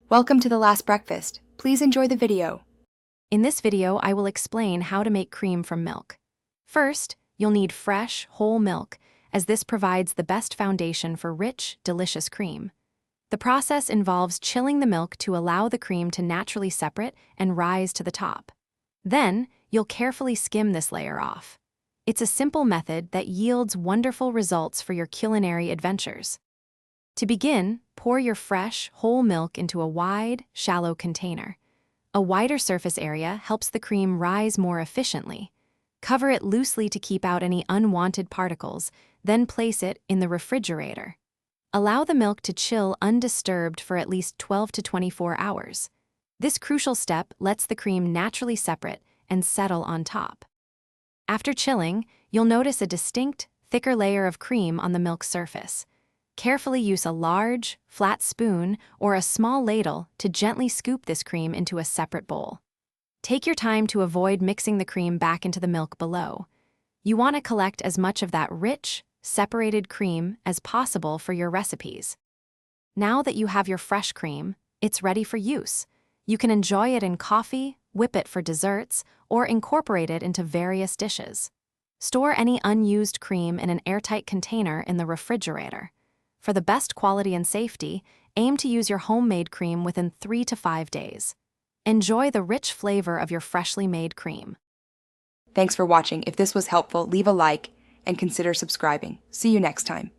Welcome to The Last Breakfast. Please enjoy the video. In this video, I will explain how to make cream from milk. First, you'll need fresh, whole milk, as this provides the best foundation for rich, delicious cream. The process involves chilling the milk to allow the cream to naturally separate and rise to the top. Then, you'll carefully skim this layer off. It's a simple method that yields wonderful results for your culinary adventures. To begin, pour your fresh, whole milk into a wide, shallow container. A wider surface area helps the cream rise more efficiently. Cover it loosely to keep out any unwanted particles, then place it in the refrigerator. Allow the milk to chill undisturbed for at least 12 to 24 hours. This crucial step lets the cream naturally separate and settle on top. After chilling, you'll notice a distinct, thicker layer of cream on the milk's surface. Carefully use a large, flat spoon or a small ladle to gently scoop this cream into a separate bowl. Take your time to avoid mixing the cream back into the milk below. You want to collect as much of that rich, separated cream as possible for your recipes. Now that you have your fresh cream, it's ready for use. You can enjoy it in coffee, whip it for desserts, or incorporate it into various dishes. Store any unused cream in an airtight container in the refrigerator. For the best quality and safety, aim to use your homemade cream within 3 to 5 days. Enjoy the rich flavor of your freshly made cream. Thanks for watching. If this was helpful, leave a like and consider subscribing. See you next time.